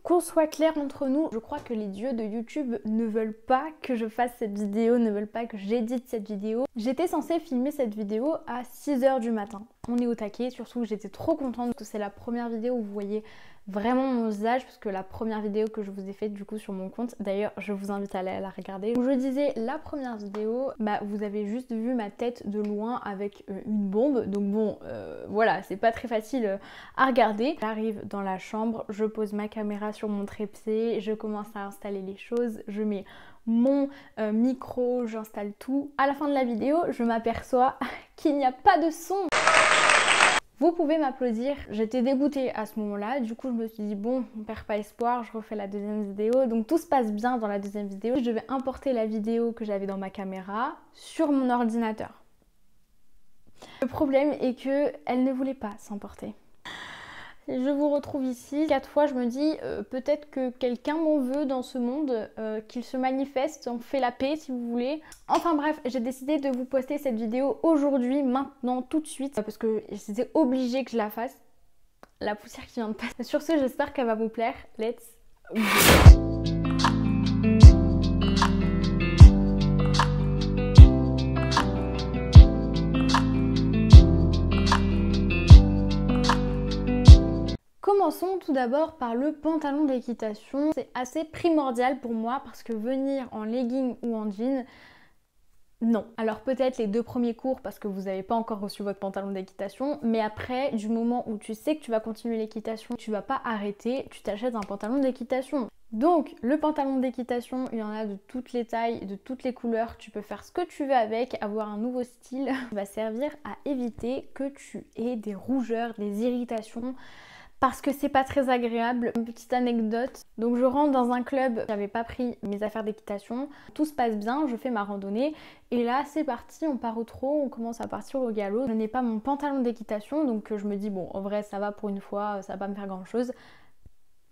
Qu'on soit clair entre nous, je crois que les dieux de YouTube ne veulent pas que je fasse cette vidéo, ne veulent pas que j'édite cette vidéo. J'étais censée filmer cette vidéo à 6 h du matin. On est au taquet, surtout j'étais trop contente parce que c'est la première vidéo où vous voyez vraiment mon visage, parce que la première vidéo que je vous ai faite du coup sur mon compte, d'ailleurs je vous invite à aller la regarder. Où je disais la première vidéo, vous avez juste vu ma tête de loin avec une bombe, donc bon voilà, c'est pas très facile à regarder. J'arrive dans la chambre, je pose ma caméra sur mon trépied, je commence à installer les choses, je mets mon micro, j'installe tout. À la fin de la vidéo, je m'aperçois qu'il n'y a pas de son. Vous pouvez m'applaudir, j'étais dégoûtée à ce moment-là, du coup je me suis dit bon, on perd pas espoir, je refais la deuxième vidéo, donc tout se passe bien dans la deuxième vidéo. Je vais importer la vidéo que j'avais dans ma caméra sur mon ordinateur. Le problème est que elle ne voulait pas s'emporter. Je vous retrouve ici. 4 fois, je me dis peut-être que quelqu'un m'en veut dans ce monde, qu'il se manifeste, on fait la paix si vous voulez. Enfin bref, j'ai décidé de vous poster cette vidéo aujourd'hui, maintenant, tout de suite, parce que c'était obligé que je la fasse. La poussière qui vient de passer. Sur ce, j'espère qu'elle va vous plaire. Let's go. Commençons tout d'abord par le pantalon d'équitation. C'est assez primordial pour moi parce que venir en legging ou en jean, non. Alors peut-être les 2 premiers cours parce que vous n'avez pas encore reçu votre pantalon d'équitation, mais après, du moment où tu sais que tu vas continuer l'équitation, tu vas pas arrêter, tu t'achètes un pantalon d'équitation. Donc le pantalon d'équitation, il y en a de toutes les tailles, de toutes les couleurs, tu peux faire ce que tu veux avec, avoir un nouveau style. Ça va servir à éviter que tu aies des rougeurs, des irritations, parce que c'est pas très agréable. Une petite anecdote, donc je rentre dans un club, j'avais pas pris mes affaires d'équitation, tout se passe bien, je fais ma randonnée et là c'est parti, on part au trot, on commence à partir au galop. Je n'ai pas mon pantalon d'équitation, donc je me dis bon, en vrai ça va pour une fois, ça va pas me faire grand chose.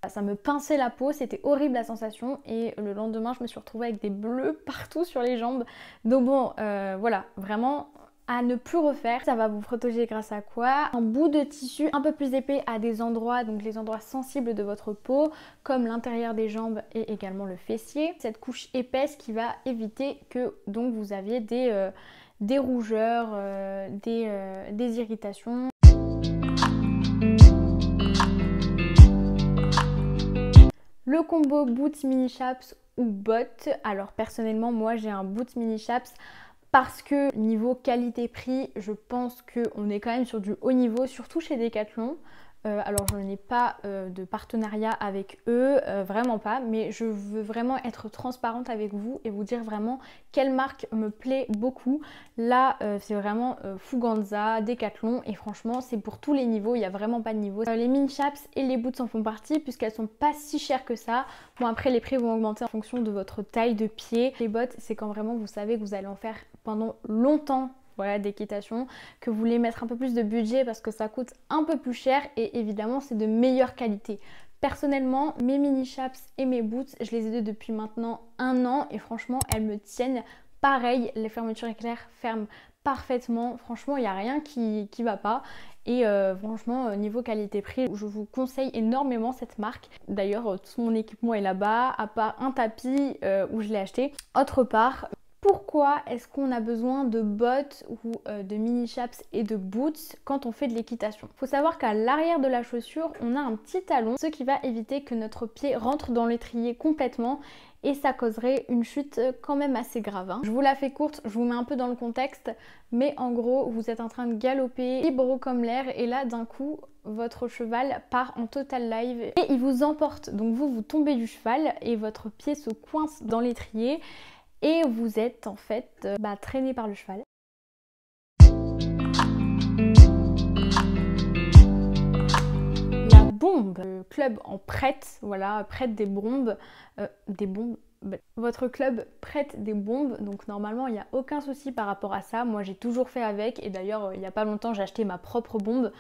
Ça me pinçait la peau, c'était horrible la sensation et le lendemain je me suis retrouvée avec des bleus partout sur les jambes. Donc bon, voilà, vraiment à ne plus refaire. Ça va vous protéger grâce à quoi? Un bout de tissu un peu plus épais à des endroits, donc les endroits sensibles de votre peau, comme l'intérieur des jambes et également le fessier. Cette couche épaisse qui va éviter que donc vous aviez des rougeurs, des irritations. Le combo boots mini chaps ou bottes. Alors personnellement moi j'ai un boots mini chaps parce que niveau qualité-prix, je pense qu'on est quand même sur du haut niveau, surtout chez Decathlon. Alors je n'ai pas de partenariat avec eux, vraiment pas, mais je veux vraiment être transparente avec vous et vous dire vraiment quelle marque me plaît beaucoup. Là c'est vraiment Fuganza, Decathlon et franchement c'est pour tous les niveaux, il n'y a vraiment pas de niveau. Les mini chaps et les boots en font partie puisqu'elles sont pas si chères que ça. Bon après les prix vont augmenter en fonction de votre taille de pied. Les bottes c'est quand vraiment vous savez que vous allez en faire pendant longtemps. Voilà, d'équitation, que vous voulez mettre un peu plus de budget parce que ça coûte un peu plus cher et évidemment c'est de meilleure qualité. Personnellement, mes mini chaps et mes boots, je les ai depuis maintenant 1 an et franchement elles me tiennent pareil. Les fermetures éclairs ferment parfaitement, franchement il n'y a rien qui va pas. Et franchement niveau qualité-prix, je vous conseille énormément cette marque. D'ailleurs tout mon équipement est là-bas, à part un tapis où je l'ai acheté. Autre part, pourquoi est-ce qu'on a besoin de bottes ou de mini chaps et de boots quand on fait de l'équitation? Il faut savoir qu'à l'arrière de la chaussure, on a un petit talon, ce qui va éviter que notre pied rentre dans l'étrier complètement et ça causerait une chute quand même assez grave. Je vous la fais courte, je vous mets un peu dans le contexte, mais en gros, vous êtes en train de galoper, libre comme l'air et là d'un coup, votre cheval part en total live et il vous emporte. Donc vous tombez du cheval et votre pied se coince dans l'étrier. Et vous êtes en fait traîné par le cheval. La bombe, le club en prête, voilà, prête des bombes, votre club prête des bombes, donc normalement il n'y a aucun souci par rapport à ça. Moi j'ai toujours fait avec et d'ailleurs il n'y a pas longtemps j'ai acheté ma propre bombe.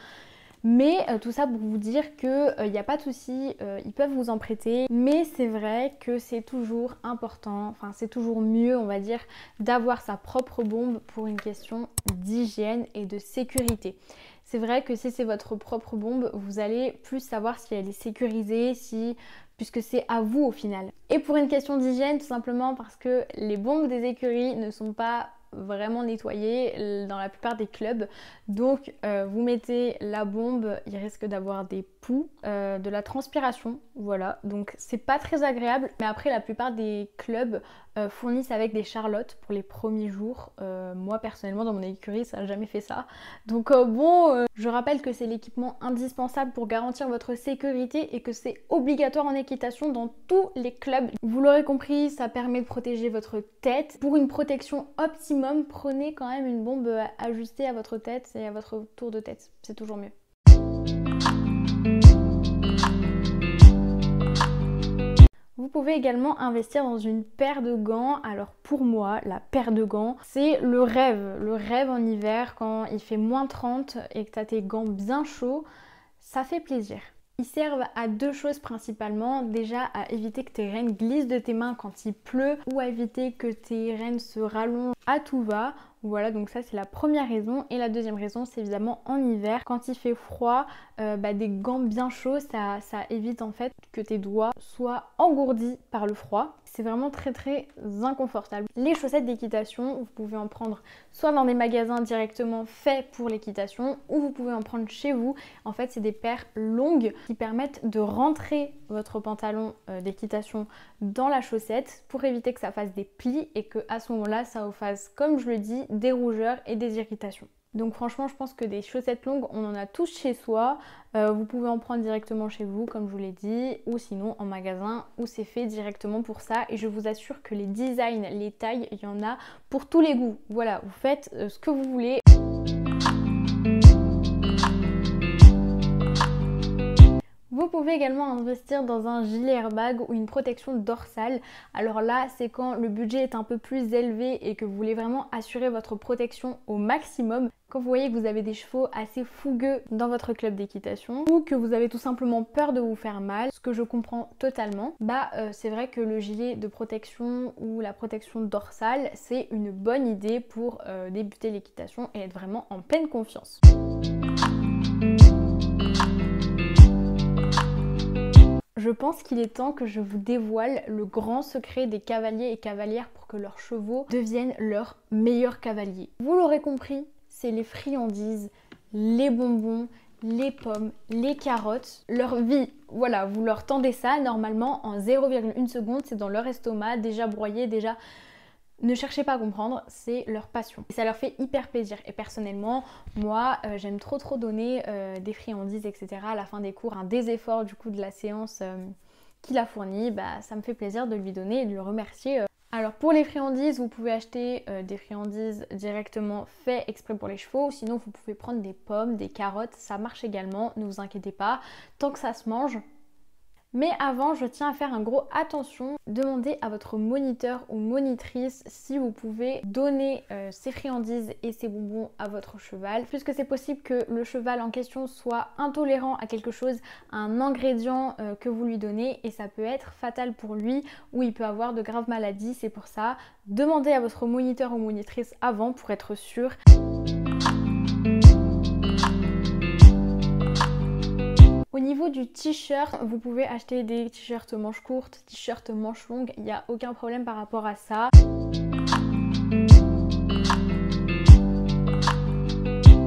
Mais tout ça pour vous dire qu'il n'y a pas de souci, ils peuvent vous en prêter. Mais c'est vrai que c'est toujours important, enfin c'est toujours mieux on va dire, d'avoir sa propre bombe pour une question d'hygiène et de sécurité. c'est vrai que si c'est votre propre bombe, vous allez plus savoir si elle est sécurisée, puisque c'est à vous au final. Et pour une question d'hygiène, tout simplement parce que les bombes des écuries ne sont pas vraiment nettoyées dans la plupart des clubs. Donc vous mettez la bombe, il risque d'avoir des poux, de la transpiration, voilà. Donc c'est pas très agréable. Mais après la plupart des clubs fournissent avec des charlottes pour les premiers jours. Moi personnellement dans mon écurie ça n'a jamais fait ça. Donc je rappelle que c'est l'équipement indispensable pour garantir votre sécurité et que c'est obligatoire en équitation dans tous les clubs. Vous l'aurez compris, ça permet de protéger votre tête. Pour une protection optimum, prenez quand même une bombe ajustée à votre tête et à votre tour de tête. C'est toujours mieux. Vous pouvez également investir dans une paire de gants. Alors pour moi, la paire de gants, c'est le rêve en hiver quand il fait moins 30 et que tu as tes gants bien chauds, ça fait plaisir. Ils servent à deux choses principalement. Déjà à éviter que tes rênes glissent de tes mains quand il pleut ou à éviter que tes rênes se rallongent à tout va. Voilà, donc ça c'est la première raison. Et la deuxième raison, c'est évidemment en hiver, quand il fait froid, des gants bien chauds, ça évite en fait que tes doigts soient engourdis par le froid. C'est vraiment très très inconfortable. Les chaussettes d'équitation, vous pouvez en prendre soit dans des magasins directement faits pour l'équitation ou vous pouvez en prendre chez vous. En fait, c'est des paires longues qui permettent de rentrer votre pantalon d'équitation dans la chaussette pour éviter que ça fasse des plis et que à ce moment-là, ça vous fasse, comme je le dis, des rougeurs et des irritations. Donc franchement, je pense que des chaussettes longues, on en a tous chez soi. Vous pouvez en prendre directement chez vous, comme je vous l'ai dit, ou sinon en magasin où c'est fait directement pour ça. Et je vous assure que les designs, les tailles, il y en a pour tous les goûts. Voilà, vous faites ce que vous voulez. Vous pouvez également investir dans un gilet airbag ou une protection dorsale. Alors là, c'est quand le budget est un peu plus élevé et que vous voulez vraiment assurer votre protection au maximum. Quand vous voyez que vous avez des chevaux assez fougueux dans votre club d'équitation ou que vous avez tout simplement peur de vous faire mal, ce que je comprends totalement, c'est vrai que le gilet de protection ou la protection dorsale, c'est une bonne idée pour débuter l'équitation et être vraiment en pleine confiance. Je pense qu'il est temps que je vous dévoile le grand secret des cavaliers et cavalières pour que leurs chevaux deviennent leurs meilleurs cavaliers. Vous l'aurez compris, c'est les friandises, les bonbons, les pommes, les carottes, leur vie. Voilà, vous leur tendez ça normalement en 0,1 seconde, c'est dans leur estomac, déjà broyé, déjà... Ne cherchez pas à comprendre, c'est leur passion. Et ça leur fait hyper plaisir. Et personnellement, moi, j'aime trop donner des friandises, etc. à la fin des cours, des efforts du coup de la séance qu'il a fourni. Ça me fait plaisir de lui donner et de le remercier. Alors pour les friandises, vous pouvez acheter des friandises directement faites exprès pour les chevaux. Sinon, vous pouvez prendre des pommes, des carottes, ça marche également. Ne vous inquiétez pas, tant que ça se mange. Mais avant, je tiens à faire un gros attention. Demandez à votre moniteur ou monitrice si vous pouvez donner ces friandises et ces bonbons à votre cheval. Puisque c'est possible que le cheval en question soit intolérant à quelque chose, à un ingrédient que vous lui donnez et ça peut être fatal pour lui ou il peut avoir de graves maladies. C'est pour ça, demandez à votre moniteur ou monitrice avant pour être sûr. Au niveau du t-shirt, vous pouvez acheter des t-shirts manches courtes, t-shirts manches longues, il n'y a aucun problème par rapport à ça.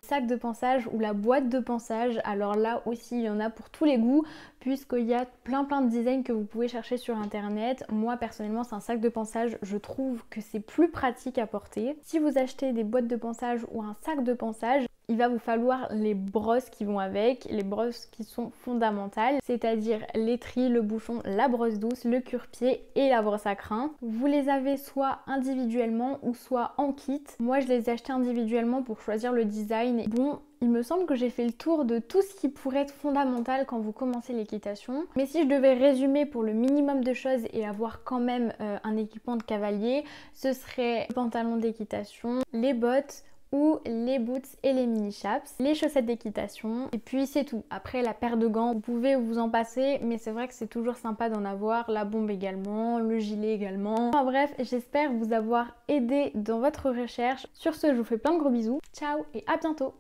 Sac de pansage ou la boîte de pansage, alors là aussi il y en a pour tous les goûts puisqu'il y a plein de designs que vous pouvez chercher sur internet. Moi personnellement c'est un sac de pansage, je trouve que c'est plus pratique à porter. Si vous achetez des boîtes de pansage ou un sac de pansage, il va vous falloir les brosses qui vont avec, les brosses qui sont fondamentales, c'est-à-dire l'étrie, le bouchon, la brosse douce, le cure-pied et la brosse à crin. Vous les avez soit individuellement ou soit en kit. Moi je les ai achetés individuellement pour choisir le design. Bon, il me semble que j'ai fait le tour de tout ce qui pourrait être fondamental quand vous commencez l'équitation. Mais si je devais résumer pour le minimum de choses et avoir quand même un équipement de cavalier, ce serait le pantalon d'équitation, les bottes, ou les boots et les mini chaps, les chaussettes d'équitation et puis c'est tout. Après la paire de gants, vous pouvez vous en passer mais c'est vrai que c'est toujours sympa d'en avoir, la bombe également, le gilet également. Enfin bref, j'espère vous avoir aidé dans votre recherche. Sur ce, je vous fais plein de gros bisous, ciao et à bientôt.